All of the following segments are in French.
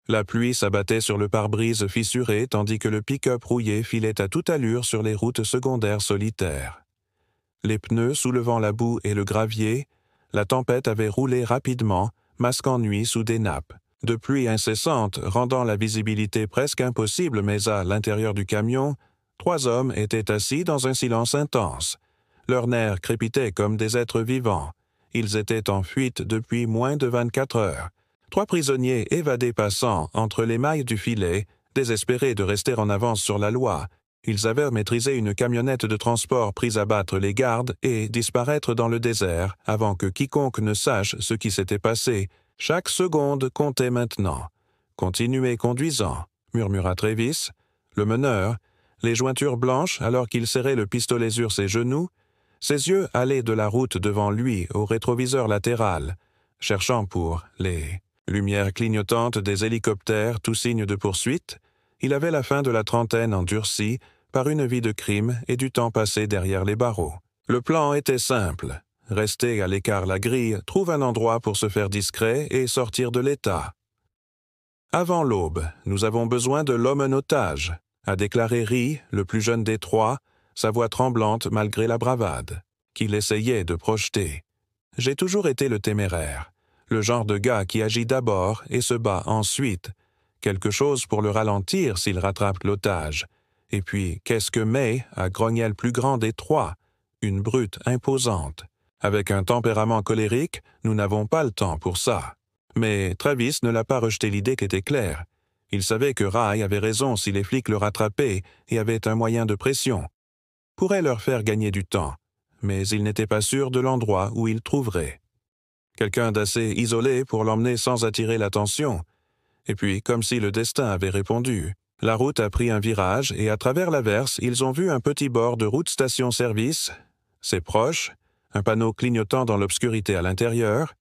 La pluie s'abattait sur le pare-brise fissuré tandis que le pick-up rouillé filait à toute allure sur les routes secondaires solitaires. Les pneus soulevant la boue et le gravier, la tempête avait roulé rapidement, masquant nuit sous des nappes de pluie incessante, rendant la visibilité presque impossible, mais à l'intérieur du camion, 3 hommes étaient assis dans un silence intense. Leurs nerfs crépitaient comme des êtres vivants. Ils étaient en fuite depuis moins de 24 heures. 3 prisonniers évadés passant entre les mailles du filet, désespérés de rester en avance sur la loi. Ils avaient maîtrisé une camionnette de transport prise à battre les gardes et disparaître dans le désert avant que quiconque ne sache ce qui s'était passé. Chaque seconde comptait maintenant. « Continuez conduisant », murmura Travis, le meneur, les jointures blanches alors qu'il serrait le pistolet sur ses genoux, ses yeux allaient de la route devant lui au rétroviseur latéral, cherchant pour les lumières clignotantes des hélicoptères, tout signe de poursuite. Il avait la fin de la trentaine endurcie par une vie de crime et du temps passé derrière les barreaux. Le plan était simple. Rester à l'écart la grille, trouve un endroit pour se faire discret et sortir de l'état. « Avant l'aube, nous avons besoin de l'homme en otage », a déclaré Rie, le plus jeune des 3, sa voix tremblante malgré la bravade, qu'il essayait de projeter. « J'ai toujours été le téméraire, le genre de gars qui agit d'abord et se bat ensuite. Quelque chose pour le ralentir s'il rattrape l'otage. Et puis, qu'est-ce que May a grogné le plus grand des 3, une brute imposante. Avec un tempérament colérique, nous n'avons pas le temps pour ça. » Mais Travis ne l'a pas rejeté l'idée qui était claire. Il savait que Rai avait raison si les flics le rattrapaient et avait un moyen de pression. Pourrait leur faire gagner du temps, mais il n'était pas sûr de l'endroit où il trouverait. Quelqu'un d'assez isolé pour l'emmener sans attirer l'attention. Et puis, comme si le destin avait répondu. La route a pris un virage et à travers l'averse, ils ont vu un petit bord de route station-service. C'est proche, un panneau clignotant dans l'obscurité à l'intérieur.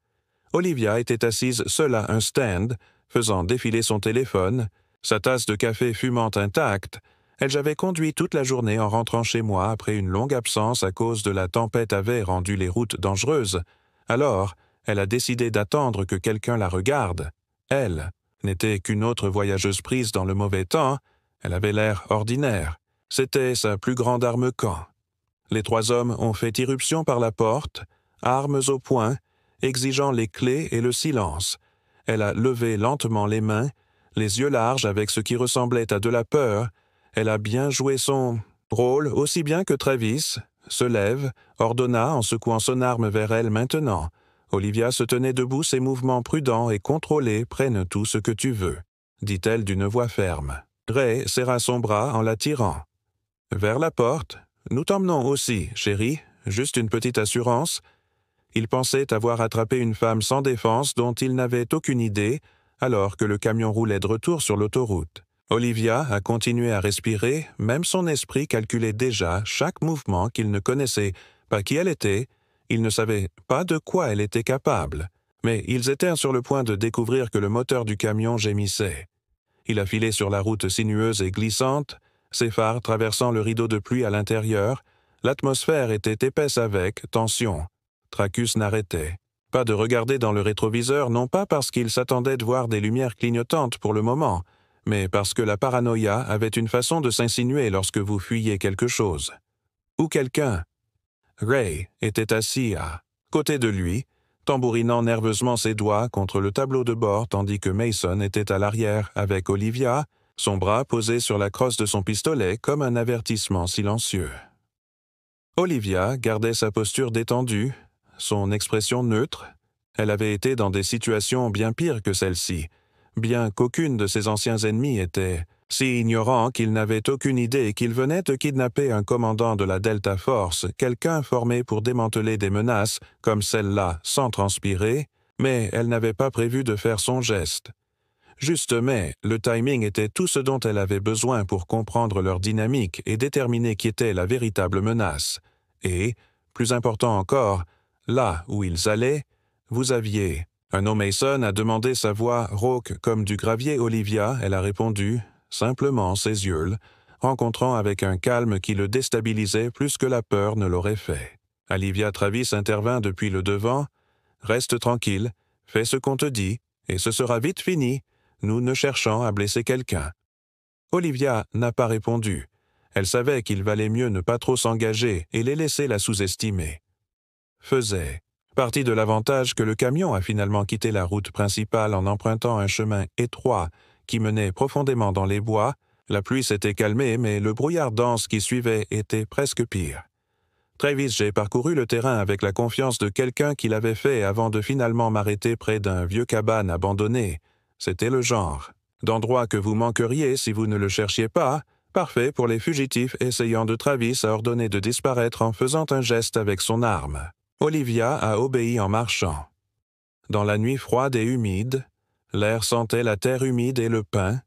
Olivia était assise seule à un stand, faisant défiler son téléphone, sa tasse de café fumant intacte. Elle avait conduit toute la journée en rentrant chez moi après une longue absence à cause de la tempête avait rendu les routes dangereuses. Alors, elle a décidé d'attendre que quelqu'un la regarde. Elle n'était qu'une autre voyageuse prise dans le mauvais temps. Elle avait l'air ordinaire. C'était sa plus grande arme-camp. Les 3 hommes ont fait irruption par la porte, armes au poing, exigeant les clés et le silence. Elle a levé lentement les mains, les yeux larges avec ce qui ressemblait à de la peur. Elle a bien joué son rôle, aussi bien que Travis, se lève, ordonna en secouant son arme vers elle maintenant. Olivia se tenait debout, ses mouvements prudents et contrôlés prennent tout ce que tu veux, dit-elle d'une voix ferme. Ray serra son bras en la tirant. Vers la porte. Nous t'emmenons aussi, chérie, juste une petite assurance. Il pensait avoir attrapé une femme sans défense dont il n'avait aucune idée, alors que le camion roulait de retour sur l'autoroute. Olivia a continué à respirer, même son esprit calculait déjà chaque mouvement qu'il ne connaissait pas qui elle était, il ne savait pas de quoi elle était capable. Mais ils étaient sur le point de découvrir que le moteur du camion gémissait. Il a filé sur la route sinueuse et glissante, ses phares traversant le rideau de pluie à l'intérieur. L'atmosphère était épaisse avec tension. Tracus n'arrêtait pas de regarder dans le rétroviseur, non pas parce qu'il s'attendait de voir des lumières clignotantes pour le moment, mais parce que la paranoïa avait une façon de s'insinuer lorsque vous fuyiez quelque chose. Ou quelqu'un. Ray était assis à côté de lui, tambourinant nerveusement ses doigts contre le tableau de bord tandis que Mason était à l'arrière avec Olivia, son bras posé sur la crosse de son pistolet comme un avertissement silencieux. Olivia gardait sa posture détendue, son expression neutre. Elle avait été dans des situations bien pires que celle-ci, bien qu'aucune de ses anciens ennemis était si ignorant qu'il n'avait aucune idée qu'il venait de kidnapper un commandant de la Delta Force, quelqu'un formé pour démanteler des menaces comme celle-là sans transpirer, mais elle n'avait pas prévu de faire son geste. Juste mais, le timing était tout ce dont elle avait besoin pour comprendre leur dynamique et déterminer qui était la véritable menace. Et, plus important encore, là où ils allaient, vous aviez... Un homme Mason a demandé sa voix rauque comme du gravier Olivia, elle a répondu, simplement ses yeux, rencontrant avec un calme qui le déstabilisait plus que la peur ne l'aurait fait. Olivia Travis intervint depuis le devant. « Reste tranquille, fais ce qu'on te dit, et ce sera vite fini. nous ne cherchant à blesser quelqu'un. Olivia n'a pas répondu. Elle savait qu'il valait mieux ne pas trop s'engager et les laisser la sous-estimer. Faisait partie de l'avantage que le camion a finalement quitté la route principale en empruntant un chemin étroit qui menait profondément dans les bois. La pluie s'était calmée, mais le brouillard dense qui suivait était presque pire. Travis, j'ai parcouru le terrain avec la confiance de quelqu'un qui l'avait fait avant de finalement m'arrêter près d'un vieux cabane abandonné. C'était le genre d'endroit que vous manqueriez si vous ne le cherchiez pas, parfait pour les fugitifs essayant de Travis a ordonné de disparaître en faisant un geste avec son arme. Olivia a obéi en marchant. Dans la nuit froide et humide, l'air sentait la terre humide et le pin.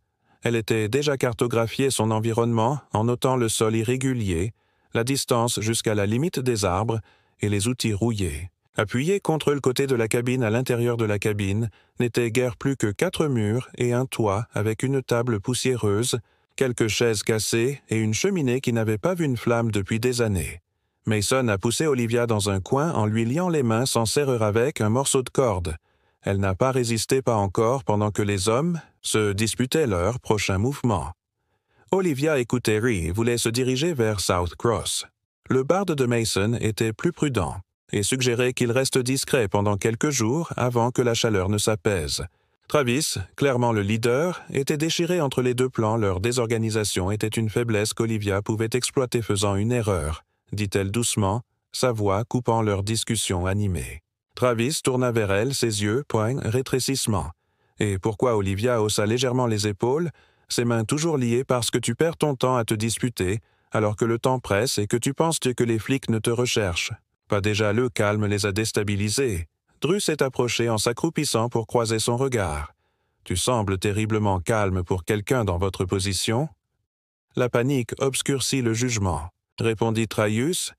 Elle était déjà cartographié son environnement en notant le sol irrégulier, la distance jusqu'à la limite des arbres et les outils rouillés. Appuyé contre le côté de la cabine à l'intérieur de la cabine, n'était guère plus que 4 murs et un toit avec une table poussiéreuse, quelques chaises cassées et une cheminée qui n'avait pas vu une flamme depuis des années. Mason a poussé Olivia dans un coin en lui liant les mains sans serrure avec un morceau de corde. Elle n'a pas résisté pas encore pendant que les hommes se disputaient leur prochain mouvement. Olivia écoutait Ree et voulait se diriger vers South Cross. Le barde de Mason était plus prudent et suggérait qu'il reste discret pendant quelques jours avant que la chaleur ne s'apaise. Travis, clairement le leader, était déchiré entre les deux plans. Leur désorganisation était une faiblesse qu'Olivia pouvait exploiter faisant une erreur, dit-elle doucement, sa voix coupant leur discussion animée. Travis tourna vers elle, ses yeux, point, rétrécissement. Et pourquoi Olivia haussa légèrement les épaules, ses mains toujours liées parce que tu perds ton temps à te disputer, alors que le temps presse et que tu penses que les flics ne te recherchent. Pas déjà le calme les a déstabilisés. Drew s'est approché en s'accroupissant pour croiser son regard. « Tu sembles terriblement calme pour quelqu'un dans votre position. » La panique obscurcit le jugement, répondit Traius,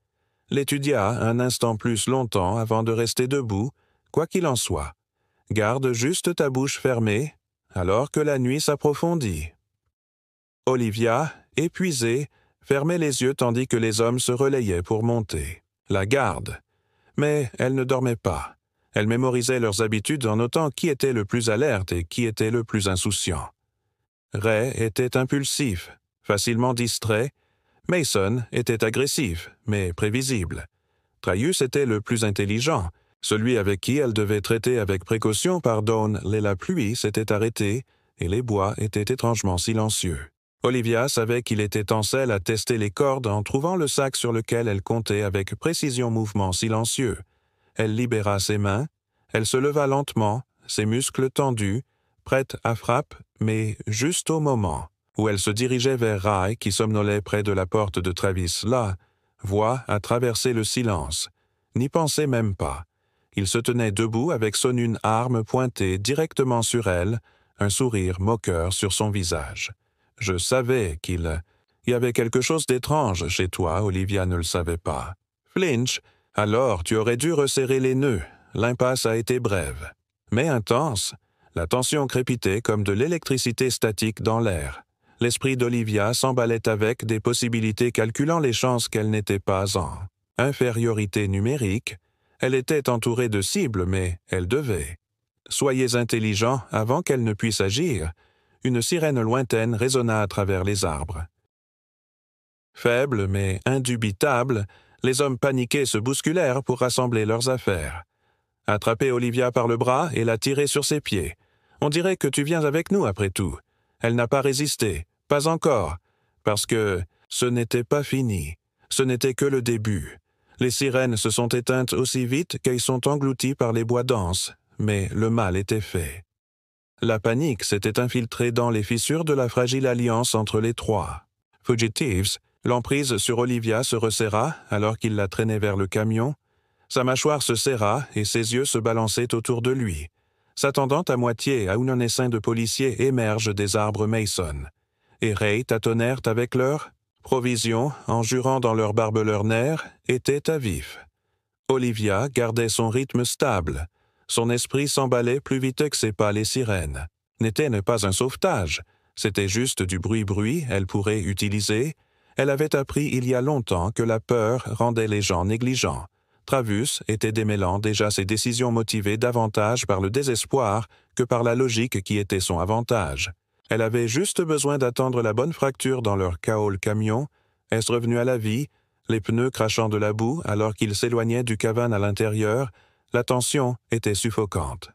l'étudia un instant plus longtemps avant de rester debout, quoi qu'il en soit. Garde juste ta bouche fermée, alors que la nuit s'approfondit. Olivia, épuisée, fermait les yeux tandis que les hommes se relayaient pour monter. La garde. Mais elle ne dormait pas. Elle mémorisait leurs habitudes en notant qui était le plus alerte et qui était le plus insouciant. Ray était impulsif, facilement distrait. Mason était agressif, mais prévisible. Traius était le plus intelligent. Celui avec qui elle devait traiter avec précaution par Dawn, la pluie s'était arrêtée et les bois étaient étrangement silencieux. Olivia savait qu'il était en selle à tester les cordes en trouvant le sac sur lequel elle comptait avec précision mouvement silencieux. Elle libéra ses mains, elle se leva lentement, ses muscles tendus, prête à frappe, mais juste au moment où elle se dirigeait vers Ray qui somnolait près de la porte de Travis. Là, voix à traverser le silence. N'y pensez même pas. Il se tenait debout avec son une arme pointée directement sur elle, un sourire moqueur sur son visage. Je savais qu'il y avait quelque chose d'étrange chez toi, Olivia ne le savait pas. Flinch, alors tu aurais dû resserrer les nœuds. L'impasse a été brève, mais intense. La tension crépitait comme de l'électricité statique dans l'air. L'esprit d'Olivia s'emballait avec des possibilités calculant les chances qu'elle n'était pas en infériorité numérique. Elle était entourée de cibles, mais elle devait. Soyez intelligents avant qu'elle ne puisse agir. Une sirène lointaine résonna à travers les arbres. Faibles mais indubitables, les hommes paniqués se bousculèrent pour rassembler leurs affaires. Attraper Olivia par le bras et la tirer sur ses pieds. On dirait que tu viens avec nous après tout. Elle n'a pas résisté, pas encore, parce que ce n'était pas fini. Ce n'était que le début. Les sirènes se sont éteintes aussi vite qu'elles sont englouties par les bois denses, mais le mal était fait. La panique s'était infiltrée dans les fissures de la fragile alliance entre les trois. Fugitives, l'emprise sur Olivia se resserra alors qu'il la traînait vers le camion. Sa mâchoire se serra et ses yeux se balançaient autour de lui, s'attendant à moitié à où un essaim de policiers émerge des arbres Mason. Et Ray tâtonnèrent avec leurs provisions en jurant dans leurs barbeleurs nerfs, étaient à vif. Olivia gardait son rythme stable. Son esprit s'emballait plus vite que ses pas les sirènes. N'était pas un sauvetage. C'était juste du bruit elle pourrait utiliser. Elle avait appris il y a longtemps que la peur rendait les gens négligents. Travus était démêlant déjà ses décisions motivées davantage par le désespoir que par la logique qui était son avantage. Elle avait juste besoin d'attendre la bonne fracture dans leur kaol camion, est revenu à la vie, les pneus crachant de la boue alors qu'ils s'éloignaient du cavane à l'intérieur, la tension était suffocante.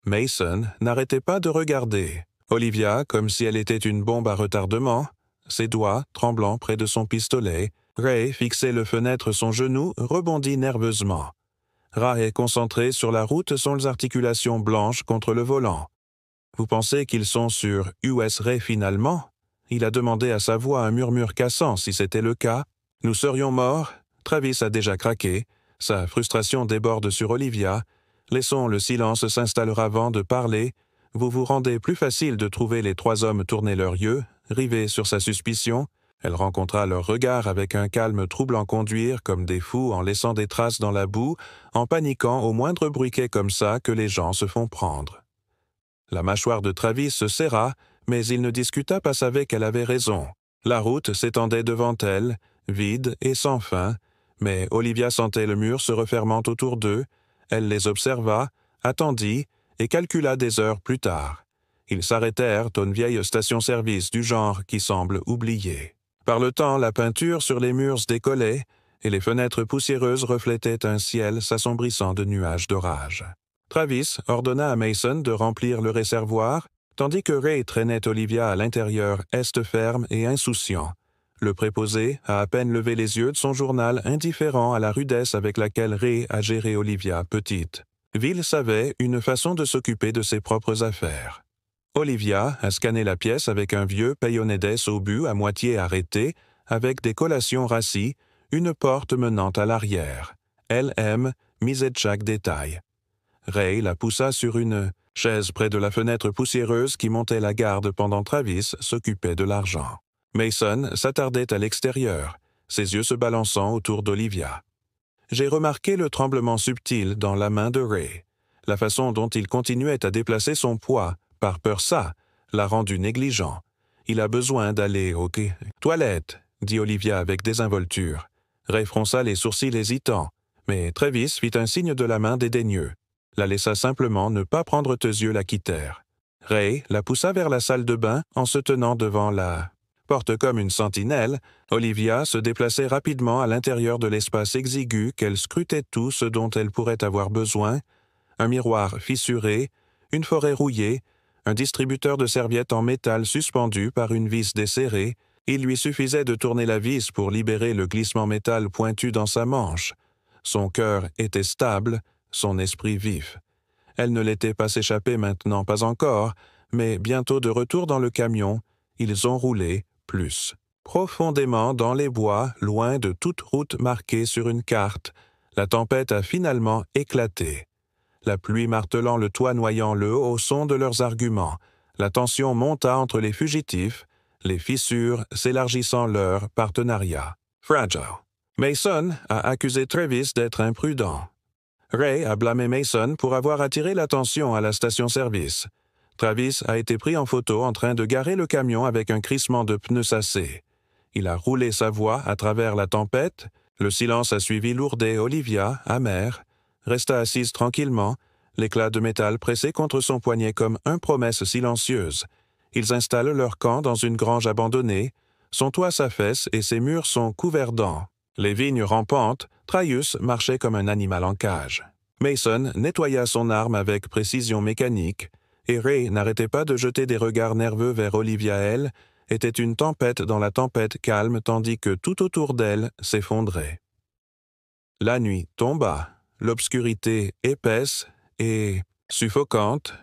Mason n'arrêtait pas de regarder. Olivia, comme si elle était une bombe à retardement, ses doigts tremblant près de son pistolet, Ray, fixé le fenêtre son genou, rebondit nerveusement. Ray, concentré sur la route, sans articulations blanches contre le volant. « Vous pensez qu'ils sont sur US Ray finalement ?» Il a demandé à sa voix un murmure cassant si c'était le cas. « Nous serions morts ?» Travis a déjà craqué. Sa frustration déborde sur Olivia. Laissons le silence s'installer avant de parler. Vous vous rendez plus facile de trouver les trois hommes tourner leurs yeux, rivés sur sa suspicion. Elle rencontra leur regard avec un calme troublant conduire comme des fous en laissant des traces dans la boue, en paniquant au moindre briquet comme ça que les gens se font prendre. La mâchoire de Travis se serra, mais il ne discuta pas, savait qu'elle avait raison. La route s'étendait devant elle, vide et sans fin, mais Olivia sentait le mur se refermant autour d'eux. Elle les observa, attendit et calcula des heures plus tard. Ils s'arrêtèrent à une vieille station-service du genre qui semble oubliée. Par le temps, la peinture sur les murs se décollait et les fenêtres poussiéreuses reflétaient un ciel s'assombrissant de nuages d'orage. Travis ordonna à Mason de remplir le réservoir, tandis que Ray traînait Olivia à l'intérieur, est ferme et insouciant. Le préposé a à peine levé les yeux de son journal, indifférent à la rudesse avec laquelle Ray a géré Olivia petite. Will savait une façon de s'occuper de ses propres affaires. Olivia a scanné la pièce avec un vieux Payonnedes au but à moitié arrêté, avec des collations rassis, une porte menant à l'arrière. Elle misait chaque détail. Ray la poussa sur une chaise près de la fenêtre poussiéreuse qui montait la garde pendant Travis s'occupait de l'argent. Mason s'attardait à l'extérieur, ses yeux se balançant autour d'Olivia. J'ai remarqué le tremblement subtil dans la main de Ray. La façon dont il continuait à déplacer son poids, par peur ça, l'a rendu négligent. Il a besoin d'aller aux toilettes, dit Olivia avec désinvolture. Ray fronça les sourcils hésitants, mais Travis fit un signe de la main dédaigneux. La laissa simplement ne pas prendre tes yeux la quittèrent. Ray la poussa vers la salle de bain en se tenant devant la porte comme une sentinelle. Olivia se déplaçait rapidement à l'intérieur de l'espace exigu qu'elle scrutait tout ce dont elle pourrait avoir besoin. Un miroir fissuré, une forêt rouillée, un distributeur de serviettes en métal suspendu par une vis desserrée. Il lui suffisait de tourner la vis pour libérer le glissement métal pointu dans sa manche. Son cœur était stable, son esprit vif. Elle ne l'était pas s'échapper maintenant, pas encore, mais bientôt de retour dans le camion, ils ont roulé plus. Profondément dans les bois, loin de toute route marquée sur une carte, la tempête a finalement éclaté. La pluie martelant le toit noyant le au son de leurs arguments, la tension monta entre les fugitifs, les fissures s'élargissant leur partenariat. Fragile. Mason a accusé Travis d'être imprudent. Ray a blâmé Mason pour avoir attiré l'attention à la station-service. Travis a été pris en photo en train de garer le camion avec un crissement de pneus sassés. Il a roulé sa voix à travers la tempête. Le silence a suivi lourd et Olivia, amère, resta assise tranquillement, l'éclat de métal pressé contre son poignet comme une promesse silencieuse. Ils installent leur camp dans une grange abandonnée. Son toit s'affaisse et ses murs sont couverts d'ans. Les vignes rampantes, Traius marchait comme un animal en cage. Mason nettoya son arme avec précision mécanique, et Ray n'arrêtait pas de jeter des regards nerveux vers Olivia. Elle était une tempête dans la tempête calme tandis que tout autour d'elle s'effondrait. La nuit tomba, l'obscurité épaisse et suffocante.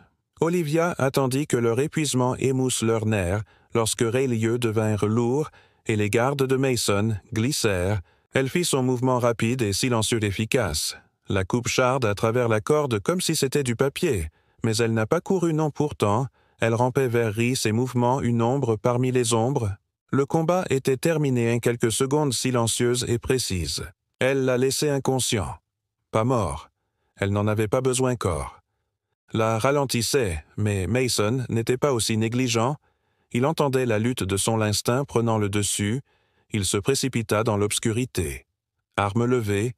Olivia attendit que leur épuisement émousse leurs nerfs lorsque Ray lieux devinrent lourds et les gardes de Mason glissèrent. Elle fit son mouvement rapide et silencieux efficace. La coupe charde à travers la corde comme si c'était du papier, mais elle n'a pas couru non pourtant. Elle rampait vers Ray, ses mouvements une ombre parmi les ombres. Le combat était terminé en quelques secondes silencieuses et précises. Elle l'a laissé inconscient. Pas mort. Elle n'en avait pas besoin corps. La ralentissait, mais Mason n'était pas aussi négligent. Il entendait la lutte de son instinct prenant le dessus. Il se précipita dans l'obscurité. Arme levée,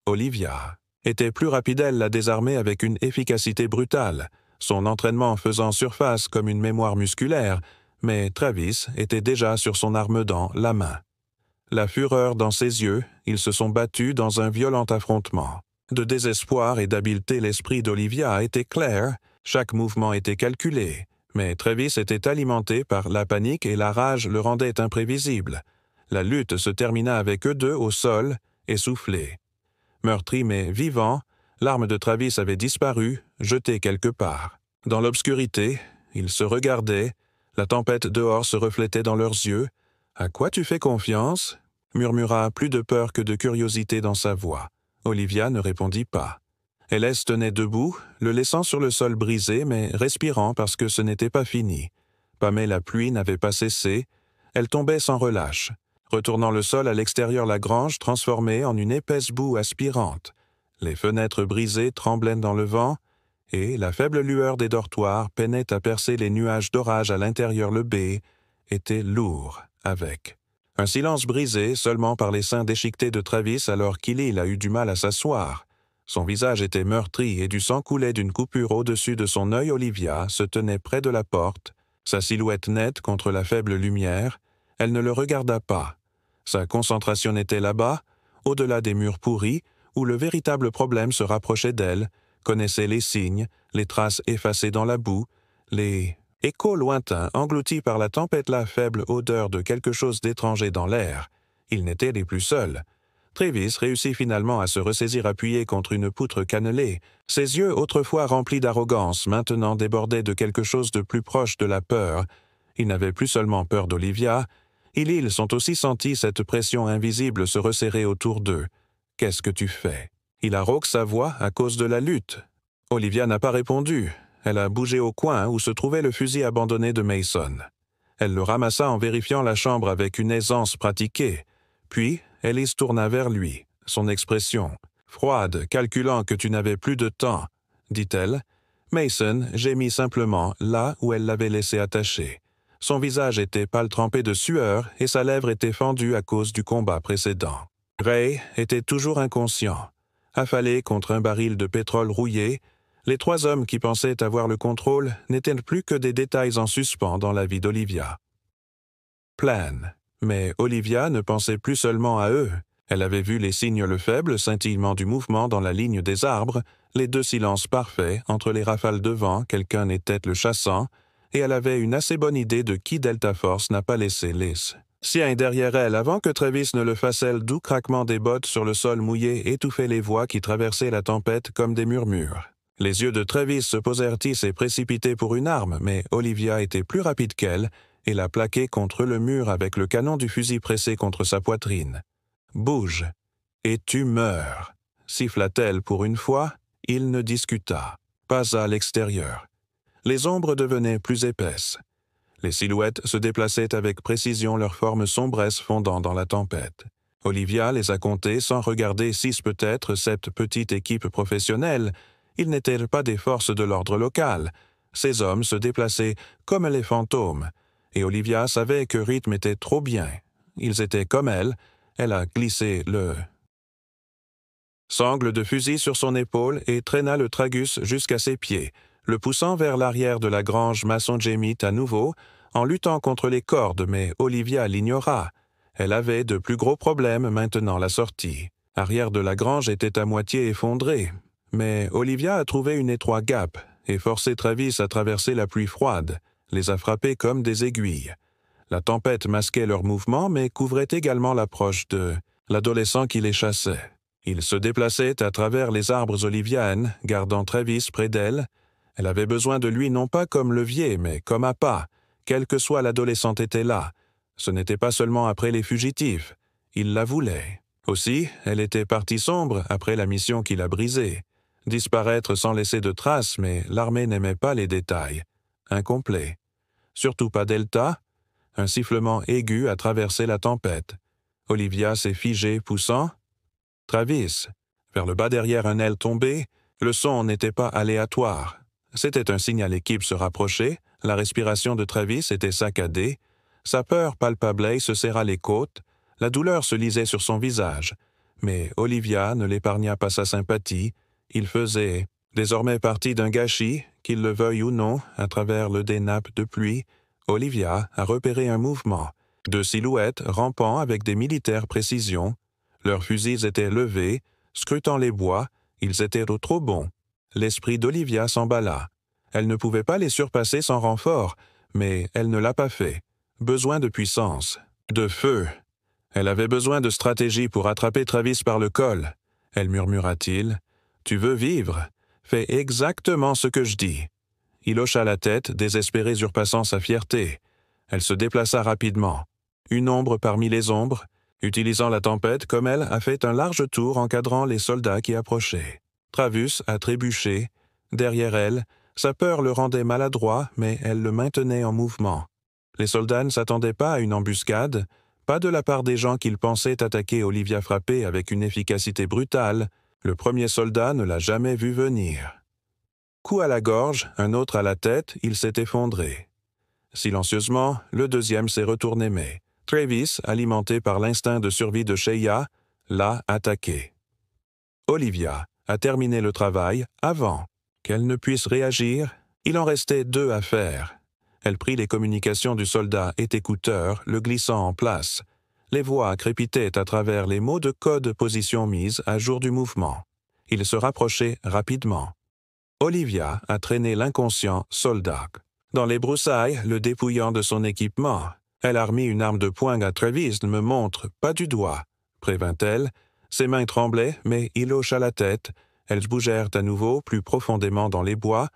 Olivia était plus rapide, elle la désarmait avec une efficacité brutale. son entraînement faisant surface comme une mémoire musculaire, mais Travis était déjà sur son arme-dent, la main. La fureur dans ses yeux, ils se sont battus dans un violent affrontement. De désespoir et d'habileté, l'esprit d'Olivia était clair, chaque mouvement était calculé, mais Travis était alimenté par la panique et la rage le rendaient imprévisible. La lutte se termina avec eux deux au sol, essoufflés. Meurtri mais vivant, l'arme de Travis avait disparu, jetée quelque part. Dans l'obscurité, ils se regardaient, la tempête dehors se reflétait dans leurs yeux. « À quoi tu fais confiance ?» murmura plus de peur que de curiosité dans sa voix. Olivia ne répondit pas. Hélène tenait debout, le laissant sur le sol brisé, mais respirant parce que ce n'était pas fini. Pas la pluie n'avait pas cessé, elle tombait sans relâche, retournant le sol à l'extérieur la grange transformée en une épaisse boue aspirante. Les fenêtres brisées tremblaient dans le vent, et la faible lueur des dortoirs peinait à percer les nuages d'orage à l'intérieur. Le B était lourd avec. Un silence brisé seulement par les seins déchiquetés de Travis alors qu'Ilil a eu du mal à s'asseoir. Son visage était meurtri et du sang coulait d'une coupure au-dessus de son œil. Olivia se tenait près de la porte, sa silhouette nette contre la faible lumière. Elle ne le regarda pas. Sa concentration était là-bas, au-delà des murs pourris, où le véritable problème se rapprochait d'elle, connaissait les signes, les traces effacées dans la boue, les échos lointains engloutis par la tempête, la faible odeur de quelque chose d'étranger dans l'air. Ils n'étaient les plus seuls. Travis réussit finalement à se ressaisir appuyé contre une poutre cannelée. Ses yeux, autrefois remplis d'arrogance, maintenant débordaient de quelque chose de plus proche de la peur. Il n'avait plus seulement peur d'Olivia. Ils ont aussi senti cette pression invisible se resserrer autour d'eux. « Qu'est-ce que tu fais ?» Il a rauque sa voix à cause de la lutte. Olivia n'a pas répondu. Elle a bougé au coin où se trouvait le fusil abandonné de Mason. Elle le ramassa en vérifiant la chambre avec une aisance pratiquée. Puis, Elise tourna vers lui, son expression froide, calculant que tu n'avais plus de temps, dit-elle. Mason gémit simplement là où elle l'avait laissé attaché. Son visage était pâle trempé de sueur et sa lèvre était fendue à cause du combat précédent. Ray était toujours inconscient. Affalé contre un baril de pétrole rouillé, les trois hommes qui pensaient avoir le contrôle n'étaient plus que des détails en suspens dans la vie d'Olivia. Pleine. Mais Olivia ne pensait plus seulement à eux. Elle avait vu les signes, le faible scintillement du mouvement dans la ligne des arbres, les deux silences parfaits entre les rafales de vent, quelqu'un était le chassant, et elle avait une assez bonne idée de qui Delta Force n'a pas laissé lisse. Sien derrière elle avant que Travis ne le fasse, le doux craquement des bottes sur le sol mouillé étouffait les voix qui traversaient la tempête comme des murmures. Les yeux de Travis se posèrent-ils et précipitaient pour une arme, mais Olivia était plus rapide qu'elle et la plaquait contre le mur avec le canon du fusil pressé contre sa poitrine. « Bouge, et tu meurs !» siffla-t-elle pour une fois. Il ne discuta. Pas à l'extérieur. Les ombres devenaient plus épaisses. Les silhouettes se déplaçaient avec précision, leurs formes sombresses fondant dans la tempête. Olivia les a comptées sans regarder 6 peut-être, cette petite équipe professionnelle. Ils n'étaient pas des forces de l'ordre local. Ces hommes se déplaçaient comme les fantômes. Et Olivia savait que rythme était trop bien. Ils étaient comme elle. Elle a glissé le sangle de fusil sur son épaule et traîna le tragus jusqu'à ses pieds, le poussant vers l'arrière de la grange. Mason gémit à nouveau, en luttant contre les cordes, mais Olivia l'ignora. Elle avait de plus gros problèmes maintenant. La sortie arrière de la grange était à moitié effondrée, mais Olivia a trouvé une étroite gap et forcé Travis à traverser la pluie froide, les a frappés comme des aiguilles. La tempête masquait leurs mouvements, mais couvrait également l'approche de l'adolescent qui les chassait. Ils se déplaçaient à travers les arbres olivianes, gardant Travis près d'elle. Elle avait besoin de lui non pas comme levier, mais comme appât. Quel que soit l'adolescent était là. Ce n'était pas seulement après les fugitifs. Il la voulait. Aussi, elle était partie sombre après la mission qui l'a brisée. Disparaître sans laisser de traces, mais l'armée n'aimait pas les détails. Incomplet. Surtout pas Delta. Un sifflement aigu a traversé la tempête. Olivia s'est figée, poussant. Travis. Vers le bas derrière un aile tombée, le son n'était pas aléatoire. C'était un signe à l'équipe se rapprocher, la respiration de Travis était saccadée, sa peur palpable se serra les côtes, la douleur se lisait sur son visage. Mais Olivia ne l'épargna pas sa sympathie, il faisait désormais partie d'un gâchis Qu'il le veuille ou non, à travers des nappes de pluie, Olivia a repéré un mouvement. 2 silhouettes rampant avec des militaires précision. Leurs fusils étaient levés, scrutant les bois, ils étaient au trop bon. L'esprit d'Olivia s'emballa. Elle ne pouvait pas les surpasser sans renfort, mais elle ne l'a pas fait. Besoin de puissance, de feu. Elle avait besoin de stratégie pour attraper Travis par le col. Elle murmura-t-il. « Tu veux vivre? Fais exactement ce que je dis. » Il hocha la tête, désespéré surpassant sa fierté. Elle se déplaça rapidement. Une ombre parmi les ombres, utilisant la tempête comme elle, a fait un large tour encadrant les soldats qui approchaient. Travus a trébuché. Derrière elle, sa peur le rendait maladroit, mais elle le maintenait en mouvement. Les soldats ne s'attendaient pas à une embuscade, pas de la part des gens qu'ils pensaient attaquer Olivia Frappé avec une efficacité brutale. Le premier soldat ne l'a jamais vu venir. Coup à la gorge, un autre à la tête, il s'est effondré. Silencieusement, le deuxième s'est retourné mais Travis, alimenté par l'instinct de survie de Shea, l'a attaqué. Olivia a terminé le travail avant qu'elle ne puisse réagir. Il en restait 2 à faire. Elle prit les communications du soldat et écouteur, le glissant en place. Les voix crépitaient à travers les mots de code position mise à jour du mouvement. Il se rapprochait rapidement. Olivia a traîné l'inconscient soldat. Dans les broussailles, le dépouillant de son équipement. Elle a remis une arme de poing à Travis, ne me montre pas du doigt, prévint-elle. Ses mains tremblaient, mais il hocha la tête. Elles bougèrent à nouveau plus profondément dans les bois.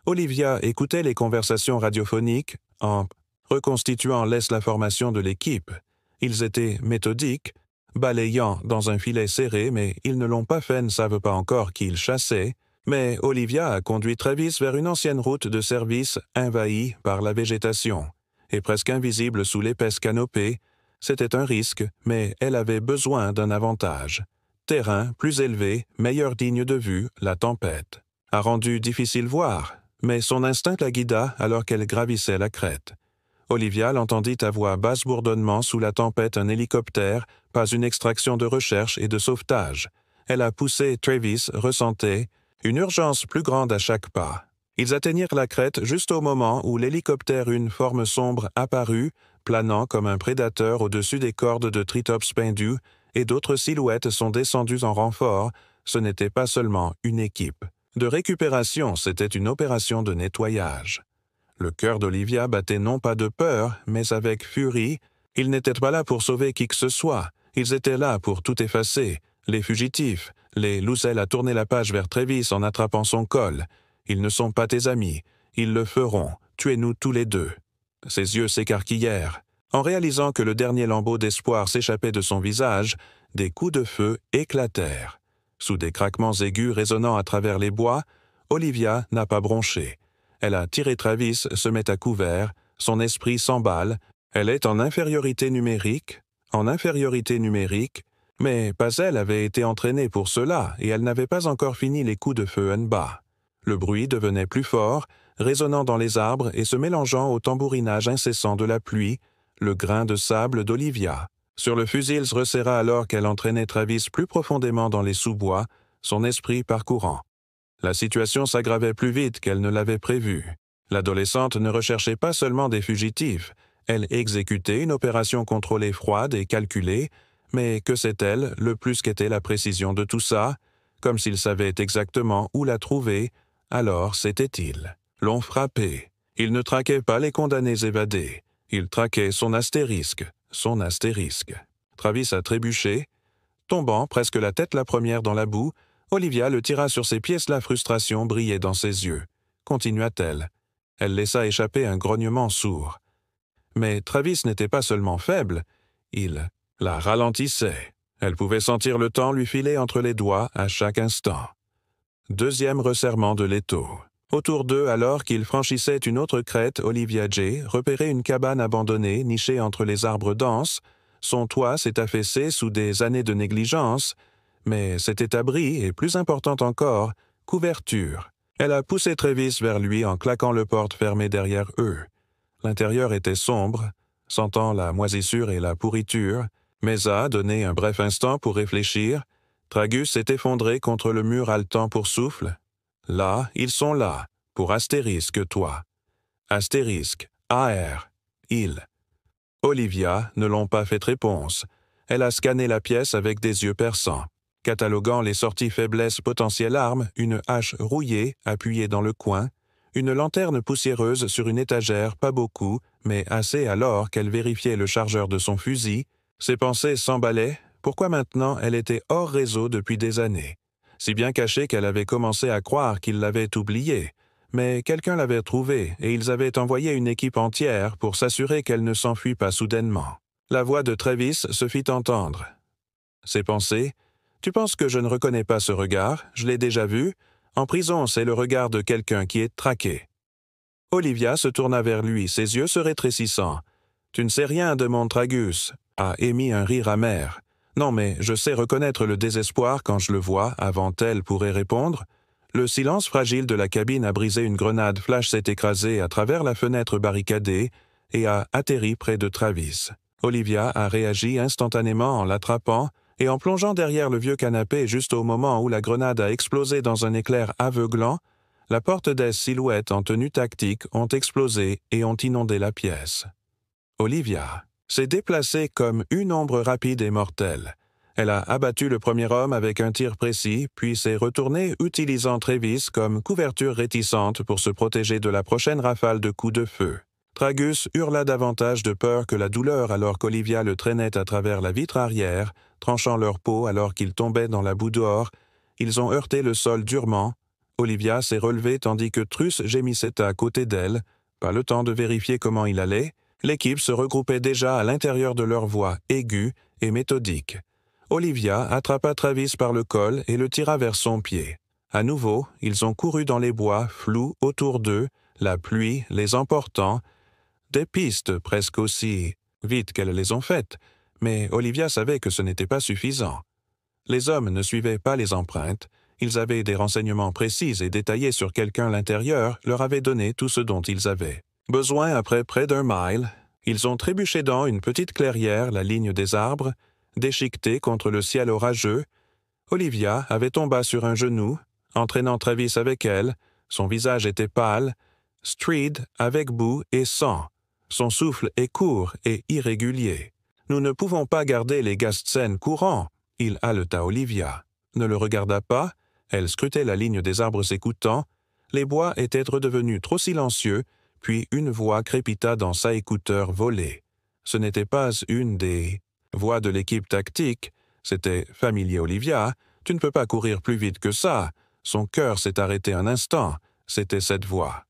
Olivia écoutait les conversations radiophoniques en reconstituant la formation de l'équipe. Ils étaient méthodiques, balayant dans un filet serré, mais ils ne l'ont pas fait, ne savent pas encore qu'ils chassaient. Mais Olivia a conduit Travis vers une ancienne route de service envahie par la végétation. Et presque invisible sous l'épaisse canopée, c'était un risque, mais elle avait besoin d'un avantage. Terrain plus élevé, meilleure ligne de vue, la tempête. A rendu difficile voir, mais son instinct la guida alors qu'elle gravissait la crête. Olivia l'entendit à voix basse bourdonnement sous la tempête un hélicoptère, pas une extraction de recherche et de sauvetage. Elle a poussé Travis, ressentait une urgence plus grande à chaque pas. Ils atteignirent la crête juste au moment où l'hélicoptère, une forme sombre, apparut, planant comme un prédateur au-dessus des cordes de tritops pendus, et d'autres silhouettes sont descendues en renfort. Ce n'était pas seulement une équipe de récupération, c'était une opération de nettoyage. Le cœur d'Olivia battait non pas de peur, mais avec furie. Ils n'étaient pas là pour sauver qui que ce soit. Ils étaient là pour tout effacer. Les fugitifs, les Louzel a tourné la page vers Travis en attrapant son col. Ils ne sont pas tes amis. Ils le feront. Tuez-nous tous les deux. Ses yeux s'écarquillèrent. En réalisant que le dernier lambeau d'espoir s'échappait de son visage, des coups de feu éclatèrent. Sous des craquements aigus résonnant à travers les bois, Olivia n'a pas bronché. Elle a tiré Travis, se met à couvert, son esprit s'emballe. Elle est en infériorité numérique, mais pas elle avait été entraînée pour cela et elle n'avait pas encore fini les coups de feu en bas. Le bruit devenait plus fort, résonnant dans les arbres et se mélangeant au tambourinage incessant de la pluie, le grain de sable d'Olivia. Sur le fusil se resserra alors qu'elle entraînait Travis plus profondément dans les sous-bois, son esprit parcourant. La situation s'aggravait plus vite qu'elle ne l'avait prévu. L'adolescente ne recherchait pas seulement des fugitifs, elle exécutait une opération contrôlée froide et calculée, mais que sait-elle, le plus qu'était la précision de tout ça? Comme s'il savait exactement où la trouver, alors c'était-il. L'ont frappé. Il ne traquait pas les condamnés évadés. Il traquait son astérisque. Travis a trébuché. Tombant, presque la tête la première dans la boue, Olivia le tira sur ses pieds, la frustration brillait dans ses yeux. Continua-t-elle. Elle laissa échapper un grognement sourd. Mais Travis n'était pas seulement faible, il la ralentissait. Elle pouvait sentir le temps lui filer entre les doigts à chaque instant. Deuxième resserrement de l'étau. Autour d'eux, alors qu'ils franchissaient une autre crête, Olivia J. repérait une cabane abandonnée, nichée entre les arbres denses. Son toit s'est affaissé sous des années de négligence, mais c'était abri et, plus important encore, couverture. Elle a poussé Travis vers lui en claquant le porte fermé derrière eux. L'intérieur était sombre, sentant la moisissure et la pourriture. Mesa a donné un bref instant pour réfléchir. Tragus s'est effondré contre le mur haletant pour souffle. Là, ils sont là, pour astérisque toi. Astérisque, AR, il. Olivia ne l'ont pas fait réponse. Elle a scanné la pièce avec des yeux perçants. Cataloguant les sorties faiblesses potentielles armes, une hache rouillée appuyée dans le coin, une lanterne poussiéreuse sur une étagère, pas beaucoup, mais assez alors qu'elle vérifiait le chargeur de son fusil. Ses pensées s'emballaient. Pourquoi maintenant elle était hors réseau depuis des années? Si bien cachée qu'elle avait commencé à croire qu'il l'avait oubliée. Mais quelqu'un l'avait trouvée et ils avaient envoyé une équipe entière pour s'assurer qu'elle ne s'enfuit pas soudainement. La voix de Travis se fit entendre. Ses pensées. Tu penses que je ne reconnais pas ce regard? Je l'ai déjà vu. En prison, c'est le regard de quelqu'un qui est traqué. Olivia se tourna vers lui, ses yeux se rétrécissant. Tu ne sais rien de mon tragus, a émis un rire amer. Non, mais je sais reconnaître le désespoir quand je le vois, avant elle pourrait répondre. Le silence fragile de la cabine a brisé une grenade flash s'est écrasée à travers la fenêtre barricadée et a atterri près de Travis. Olivia a réagi instantanément en l'attrapant et en plongeant derrière le vieux canapé juste au moment où la grenade a explosé dans un éclair aveuglant, la porte des silhouettes en tenue tactique ont explosé et ont inondé la pièce. Olivia s'est déplacée comme une ombre rapide et mortelle. Elle a abattu le premier homme avec un tir précis, puis s'est retournée utilisant Travis comme couverture réticente pour se protéger de la prochaine rafale de coups de feu. Tragus hurla davantage de peur que la douleur alors qu'Olivia le traînait à travers la vitre arrière, tranchant leur peau alors qu'ils tombaient dans la boue dehors. Ils ont heurté le sol durement. Olivia s'est relevée tandis que Truss gémissait à côté d'elle. Pas le temps de vérifier comment il allait. L'équipe se regroupait déjà à l'intérieur de leur voix aiguë et méthodique. Olivia attrapa Travis par le col et le tira vers son pied. À nouveau, ils ont couru dans les bois, flous autour d'eux, la pluie les emportant. Des pistes presque aussi vite qu'elles les ont faites, mais Olivia savait que ce n'était pas suffisant. Les hommes ne suivaient pas les empreintes. Ils avaient des renseignements précis et détaillés sur quelqu'un à l'intérieur, leur avait donné tout ce dont ils avaient besoin après près d'1 mile. Ils ont trébuché dans une petite clairière, la ligne des arbres, déchiquetée contre le ciel orageux. Olivia avait tombé sur un genou, entraînant Travis avec elle. Son visage était pâle, stridé avec boue et sang. Son souffle est court et irrégulier. Nous ne pouvons pas garder les Gastsènes courants, il haleta Olivia. Ne le regarda pas, elle scrutait la ligne des arbres s'écoutant. Les bois étaient redevenus trop silencieux, puis une voix crépita dans sa écouteur volée. Ce n'était pas une des voix de l'équipe tactique, c'était familier Olivia. Tu ne peux pas courir plus vite que ça. Son cœur s'est arrêté un instant, c'était cette voix.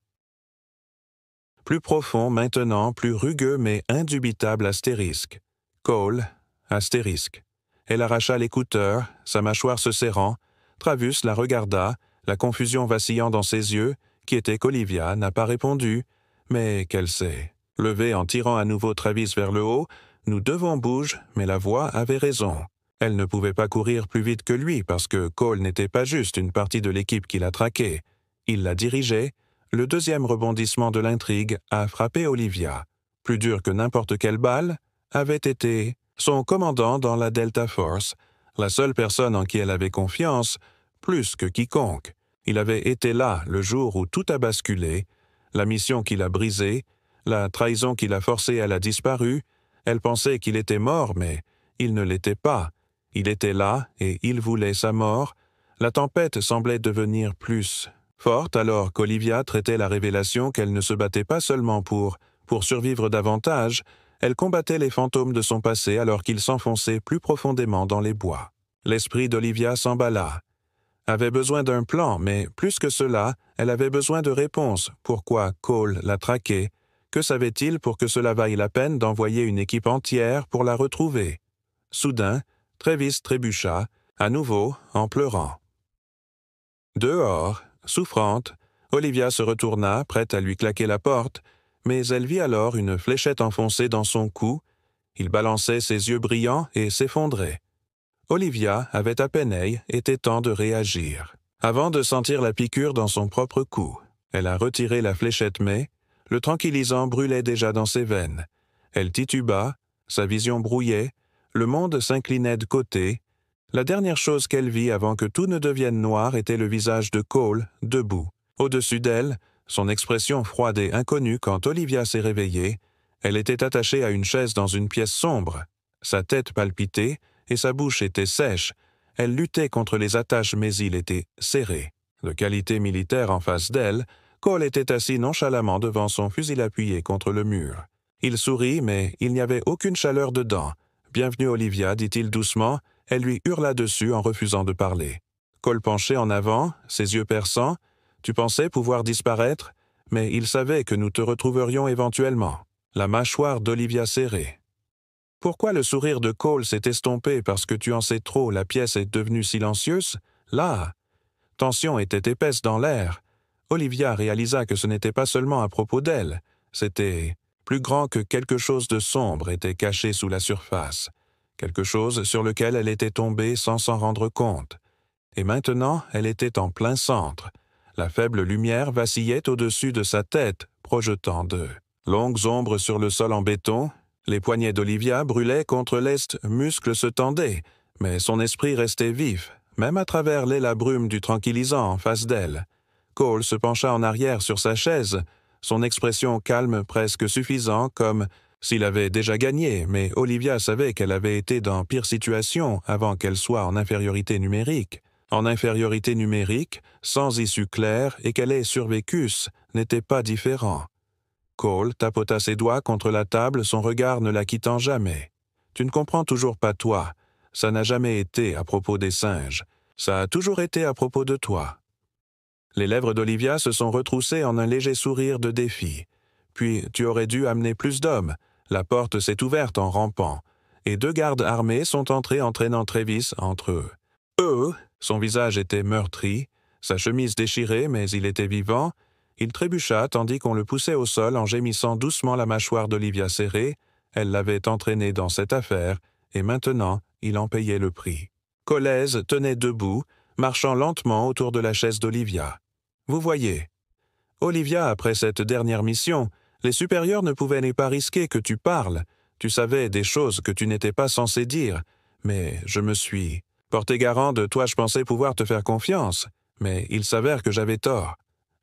Plus profond maintenant, plus rugueux mais indubitable astérisque. Cole, astérisque. Elle arracha l'écouteur, sa mâchoire se serrant. Travus la regarda, la confusion vacillant dans ses yeux, qui était qu'Olivia n'a pas répondu, mais qu'elle sait. Levée en tirant à nouveau Travis vers le haut, nous devons bouger, mais la voix avait raison. Elle ne pouvait pas courir plus vite que lui parce que Cole n'était pas juste une partie de l'équipe qui la traquait. Il la dirigeait. Le deuxième rebondissement de l'intrigue a frappé Olivia. Plus dur que n'importe quelle balle, avait été son commandant dans la Delta Force, la seule personne en qui elle avait confiance, plus que quiconque. Il avait été là le jour où tout a basculé, la mission qui l'a brisée, la trahison qui l'a forcé à la disparue. Elle pensait qu'il était mort, mais il ne l'était pas. Il était là et il voulait sa mort. La tempête semblait devenir plus forte alors qu'Olivia traitait la révélation qu'elle ne se battait pas seulement pour survivre davantage, elle combattait les fantômes de son passé alors qu'ils s'enfonçaient plus profondément dans les bois. L'esprit d'Olivia s'emballa. Avait besoin d'un plan, mais plus que cela, elle avait besoin de réponses. Pourquoi Cole la traquait? Que savait-il pour que cela vaille la peine d'envoyer une équipe entière pour la retrouver? Soudain, Travis trébucha, à nouveau en pleurant. Dehors, souffrante, Olivia se retourna, prête à lui claquer la porte, mais elle vit alors une fléchette enfoncée dans son cou. Il balançait ses yeux brillants et s'effondrait. Olivia avait à peine été temps de réagir. Avant de sentir la piqûre dans son propre cou, elle a retiré la fléchette mais le tranquillisant brûlait déjà dans ses veines. Elle tituba, sa vision brouillait, le monde s'inclinait de côté. La dernière chose qu'elle vit avant que tout ne devienne noir était le visage de Cole, debout. Au-dessus d'elle, son expression froide et inconnue quand Olivia s'est réveillée. Elle était attachée à une chaise dans une pièce sombre. Sa tête palpitait et sa bouche était sèche. Elle luttait contre les attaches mais il était serré. De qualité militaire en face d'elle, Cole était assis nonchalamment devant son fusil appuyé contre le mur. Il sourit, mais il n'y avait aucune chaleur dedans. « Bienvenue, Olivia », dit-il doucement. Elle lui hurla dessus en refusant de parler. Cole penché en avant, ses yeux perçants. « Tu pensais pouvoir disparaître, mais il savait que nous te retrouverions éventuellement. » La mâchoire d'Olivia serrée. Pourquoi le sourire de Cole s'est estompé parce que tu en sais trop, la pièce est devenue silencieuse? Là, tension était épaisse dans l'air. Olivia réalisa que ce n'était pas seulement à propos d'elle, c'était plus grand que quelque chose de sombre était caché sous la surface, quelque chose sur lequel elle était tombée sans s'en rendre compte. Et maintenant, elle était en plein centre. La faible lumière vacillait au-dessus de sa tête, projetant de longues ombres sur le sol en béton. Les poignets d'Olivia brûlaient contre l'est, muscles se tendaient, mais son esprit restait vif, même à travers l'aile brume du tranquillisant en face d'elle. Cole se pencha en arrière sur sa chaise, son expression calme presque suffisant, comme s'il avait déjà gagné, mais Olivia savait qu'elle avait été dans pire situation avant qu'elle soit en infériorité numérique. En infériorité numérique, sans issue claire et qu'elle ait survécu, n'était pas différent. Cole tapota ses doigts contre la table, son regard ne la quittant jamais. « Tu ne comprends toujours pas toi. Ça n'a jamais été à propos des singes. Ça a toujours été à propos de toi. » Les lèvres d'Olivia se sont retroussées en un léger sourire de défi. « Puis tu aurais dû amener plus d'hommes. La porte s'est ouverte en rampant, et 2 gardes armés sont entrés entraînant Travis entre eux. Son visage était meurtri, sa chemise déchirée, mais il était vivant. Il trébucha tandis qu'on le poussait au sol en gémissant doucement, la mâchoire d'Olivia serrée. Elle l'avait entraîné dans cette affaire, et maintenant, il en payait le prix. Colez tenait debout, marchant lentement autour de la chaise d'Olivia. « Vous voyez. Olivia, après cette dernière mission, les supérieurs ne pouvaient pas risquer que tu parles. Tu savais des choses que tu n'étais pas censé dire, mais je me suis porté garant de toi, je pensais pouvoir te faire confiance, mais il s'avère que j'avais tort. »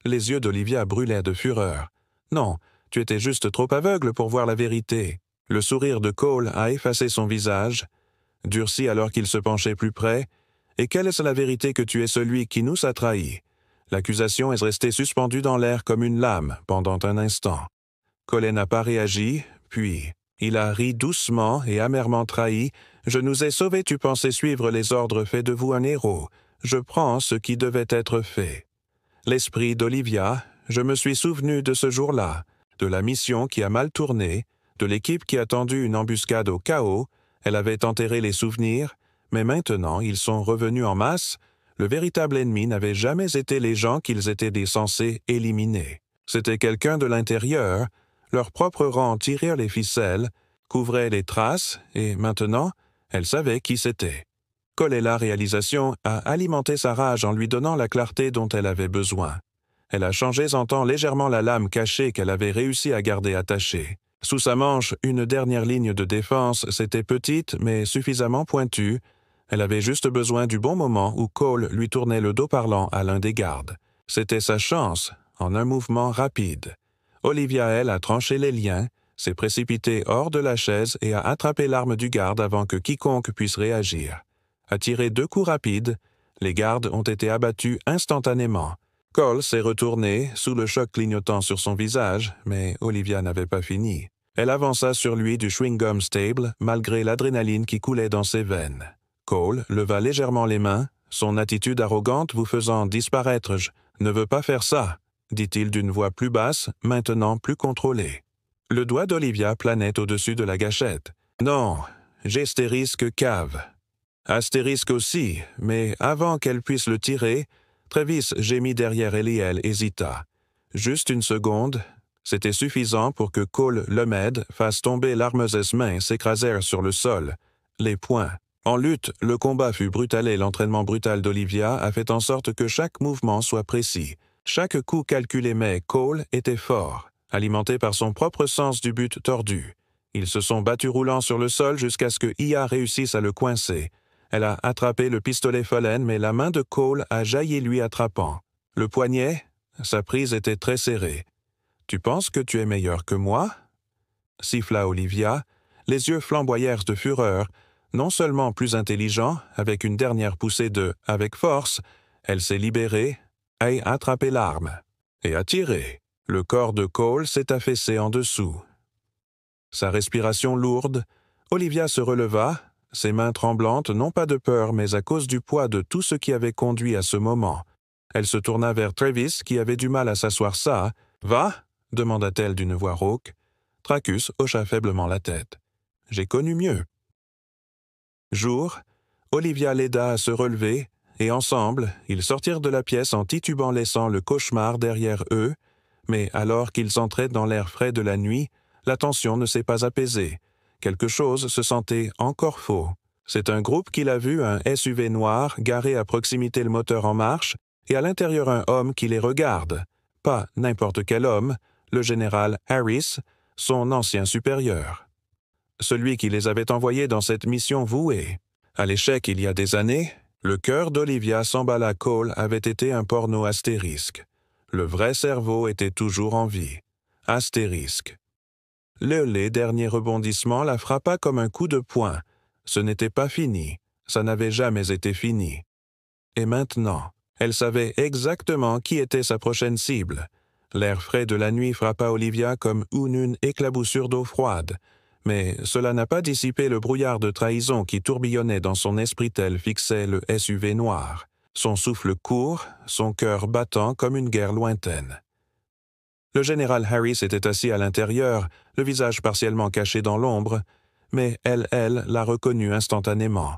Les yeux d'Olivia brûlaient de fureur. « Non, tu étais juste trop aveugle pour voir la vérité. » Le sourire de Cole a effacé son visage, durci alors qu'il se penchait plus près. « Et quelle est la vérité que tu es celui qui nous a trahis? » L'accusation est restée suspendue dans l'air comme une lame pendant un instant. Cole n'a pas réagi, puis il a ri doucement et amèrement trahi. « Je nous ai sauvés, tu pensais suivre les ordres faits de vous un héros. Je prends ce qui devait être fait. » L'esprit d'Olivia, je me suis souvenu de ce jour-là, de la mission qui a mal tourné, de l'équipe qui a tendu une embuscade au chaos. Elle avait enterré les souvenirs, mais maintenant ils sont revenus en masse. Le véritable ennemi n'avait jamais été les gens qu'ils étaient censés éliminer. C'était quelqu'un de l'intérieur. Leurs propres rangs tirèrent les ficelles, couvraient les traces, et maintenant, elle savait qui c'était. La réalisation a alimenté sa rage en lui donnant la clarté dont elle avait besoin. Elle a changé en temps légèrement la lame cachée qu'elle avait réussi à garder attachée. Sous sa manche, une dernière ligne de défense, c'était petite mais suffisamment pointue. Elle avait juste besoin du bon moment où Cole lui tournait le dos parlant à l'un des gardes. C'était sa chance, en un mouvement rapide. Olivia, elle, a tranché les liens, s'est précipitée hors de la chaise et a attrapé l'arme du garde avant que quiconque puisse réagir. A tiré 2 coups rapides, les gardes ont été abattus instantanément. Cole s'est retourné, sous le choc clignotant sur son visage, mais Olivia n'avait pas fini. Elle avança sur lui du chewing-gum stable, malgré l'adrénaline qui coulait dans ses veines. Cole leva légèrement les mains, son attitude arrogante vous faisant disparaître. « Je ne veux pas faire ça », dit-il d'une voix plus basse, maintenant plus contrôlée. Le doigt d'Olivia planait au-dessus de la gâchette. « Non, j'astérisque cave. » Astérisque aussi, mais avant qu'elle puisse le tirer, Travis gémit derrière elle et elle hésita. Juste une seconde, c'était suffisant pour que Cole Lemed fasse tomber l'arme. Ses mains s'écrasèrent sur le sol. Les poings. En lutte, le combat fut brutal et l'entraînement brutal d'Olivia a fait en sorte que chaque mouvement soit précis. Chaque coup calculé, mais Cole était fort, alimenté par son propre sens du but tordu. Ils se sont battus roulant sur le sol jusqu'à ce que Ia réussisse à le coincer. Elle a attrapé le pistolet Follen, mais la main de Cole a jailli lui attrapant. Le poignet, Sa prise était très serrée. « Tu penses que tu es meilleur que moi ?» siffla Olivia. Les yeux flamboyèrent de fureur. Non seulement plus intelligent, avec une dernière poussée de « avec force », elle s'est libérée, a attrapé l'arme et a tiré. Le corps de Cole s'est affaissé en dessous. Sa respiration lourde, Olivia se releva, ses mains tremblantes non pas de peur mais à cause du poids de tout ce qui avait conduit à ce moment. Elle se tourna vers Travis qui avait du mal à s'asseoir ça. « Va ?» demanda-t-elle d'une voix rauque. Trachus hocha faiblement la tête. « J'ai connu mieux. » Jour, Olivia l'aida à se relever, et ensemble, ils sortirent de la pièce en titubant laissant le cauchemar derrière eux, mais alors qu'ils entraient dans l'air frais de la nuit, la tension ne s'est pas apaisée. Quelque chose se sentait encore faux. C'est un groupe qu'il a vu, un SUV noir, garé à proximité le moteur en marche, et à l'intérieur un homme qui les regarde. Pas n'importe quel homme, le général Harris, son ancien supérieur. Celui qui les avait envoyés dans cette mission vouée. À l'échec il y a des années, le cœur d'Olivia s'emballa. Cole avait été un porno astérisque. Le vrai cerveau était toujours en vie. Astérisque. Les derniers rebondissements la frappa comme un coup de poing. Ce n'était pas fini. Ça n'avait jamais été fini. Et maintenant, elle savait exactement qui était sa prochaine cible. L'air frais de la nuit frappa Olivia comme une éclaboussure d'eau froide. Mais cela n'a pas dissipé le brouillard de trahison qui tourbillonnait dans son esprit tel fixait le SUV noir. Son souffle court, son cœur battant comme une guerre lointaine. Le général Harris était assis à l'intérieur, le visage partiellement caché dans l'ombre, mais elle l'a reconnu instantanément.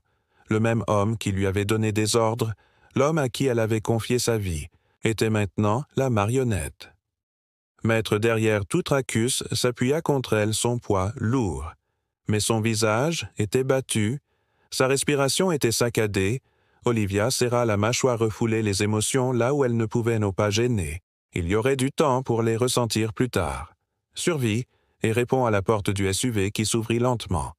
Le même homme qui lui avait donné des ordres, l'homme à qui elle avait confié sa vie, était maintenant la marionnette. Maître derrière tout Trachus s'appuya contre elle, son poids lourd. Mais son visage était battu, sa respiration était saccadée. Olivia serra la mâchoire refoulée les émotions là où elle ne pouvait non pas gêner. Il y aurait du temps pour les ressentir plus tard. Survit et répond à la porte du SUV qui s'ouvrit lentement.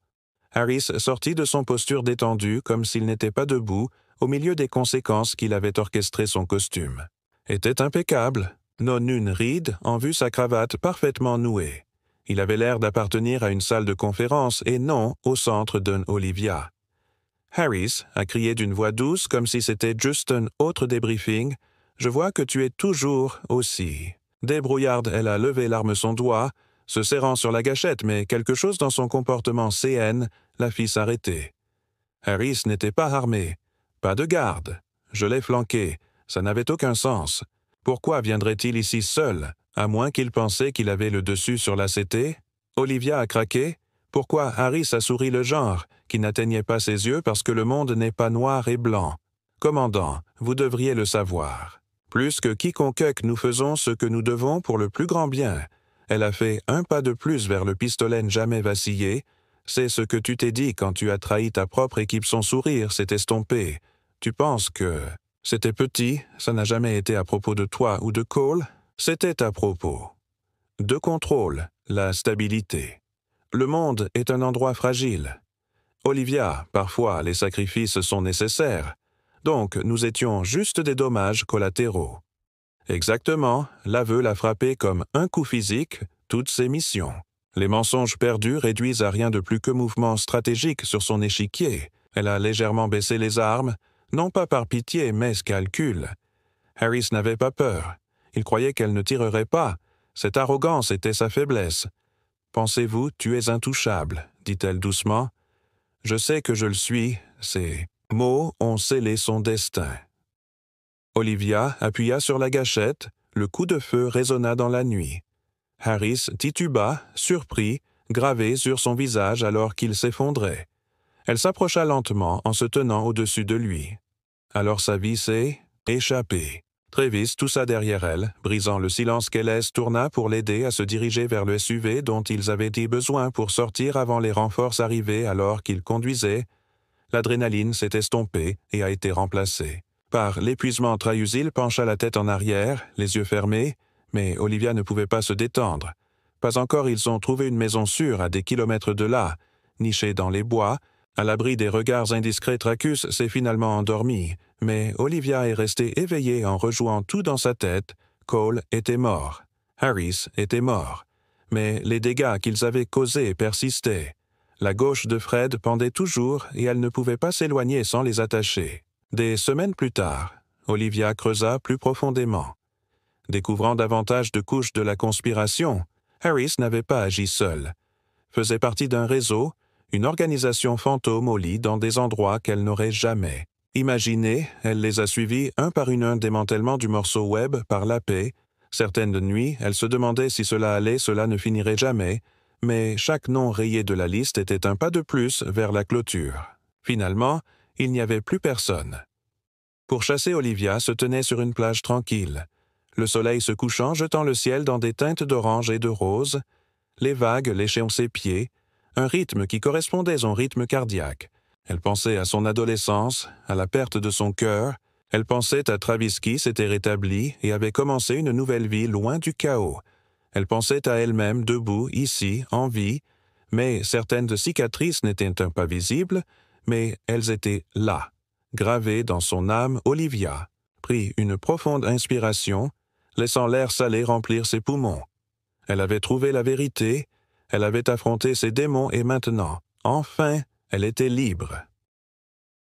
Harris sortit de son posture détendue comme s'il n'était pas debout au milieu des conséquences qu'il avait orchestré son costume. Était impeccable, non une ride en vue sa cravate parfaitement nouée. Il avait l'air d'appartenir à une salle de conférence et non au centre d'un Olivia. Harris a crié d'une voix douce comme si c'était juste un autre débriefing. « Je vois que tu es toujours aussi. » Débrouillarde, elle a levé l'arme son doigt, se serrant sur la gâchette, mais quelque chose dans son comportement CN la fit s'arrêter. Harris n'était pas armé. Pas de garde. Je l'ai flanqué. Ça n'avait aucun sens. Pourquoi viendrait-il ici seul, à moins qu'il pensait qu'il avait le dessus sur la CT? Olivia a craqué. Pourquoi Harris a souri le genre, qui n'atteignait pas ses yeux parce que le monde n'est pas noir et blanc? Commandant, vous devriez le savoir. Plus que quiconque, nous faisons ce que nous devons pour le plus grand bien. Elle a fait un pas de plus vers le pistolet jamais vacillé. C'est ce que tu t'es dit quand tu as trahi ta propre équipe. Son sourire s'est estompé. Tu penses que... C'était petit, ça n'a jamais été à propos de toi ou de Cole. C'était à propos de contrôle, la stabilité. Le monde est un endroit fragile. Olivia, parfois les sacrifices sont nécessaires. Donc nous étions juste des dommages collatéraux. Exactement, l'aveu l'a frappé comme un coup physique, toutes ses missions. Les mensonges perdus réduisent à rien de plus que mouvement stratégique sur son échiquier. Elle a légèrement baissé les armes, non pas par pitié, mais calcul. Harris n'avait pas peur. Il croyait qu'elle ne tirerait pas. Cette arrogance était sa faiblesse. « Pensez-vous, tu es intouchable, » dit-elle doucement. « Je sais que je le suis, ces mots ont scellé son destin. » Olivia appuya sur la gâchette, le coup de feu résonna dans la nuit. Harris tituba, surpris, gravé sur son visage alors qu'il s'effondrait. Elle s'approcha lentement en se tenant au-dessus de lui. Alors sa vie s'est échappée. Travis toussa derrière elle, brisant le silence qu'elle tourna pour l'aider à se diriger vers le SUV dont ils avaient eu besoin pour sortir avant les renforts arrivés alors qu'ils conduisaient. L'adrénaline s'est estompée et a été remplacée. Par l'épuisement, Trahusil pencha la tête en arrière, les yeux fermés, mais Olivia ne pouvait pas se détendre. Pas encore ils ont trouvé une maison sûre à des kilomètres de là, nichée dans les bois. À l'abri des regards indiscrets, Trachus s'est finalement endormi, mais Olivia est restée éveillée en rejouant tout dans sa tête, Cole était mort. Harris était mort. Mais les dégâts qu'ils avaient causés persistaient. La gauche de Fred pendait toujours et elle ne pouvait pas s'éloigner sans les attacher. Des semaines plus tard, Olivia creusa plus profondément. Découvrant davantage de couches de la conspiration, Harris n'avait pas agi seul. Faisait partie d'un réseau, une organisation fantôme au lit dans des endroits qu'elle n'aurait jamais imaginés. Elle les a suivis un par un démantèlement du morceau web par la paix. Certaines nuits, elle se demandait si cela ne finirait jamais, mais chaque nom rayé de la liste était un pas de plus vers la clôture. Finalement, il n'y avait plus personne. Pour chasser Olivia se tenait sur une plage tranquille. Le soleil se couchant jetant le ciel dans des teintes d'orange et de rose, les vagues léchaient ses pieds, un rythme qui correspondait à son rythme cardiaque. Elle pensait à son adolescence, à la perte de son cœur. Elle pensait à Travis qui s'était rétabli et avait commencé une nouvelle vie loin du chaos. Elle pensait à elle-même debout, ici, en vie, mais certaines cicatrices n'étaient pas visibles, mais elles étaient là, gravées dans son âme. Olivia prit une profonde inspiration, laissant l'air salé remplir ses poumons. Elle avait trouvé la vérité, elle avait affronté ses démons et maintenant, enfin, elle était libre.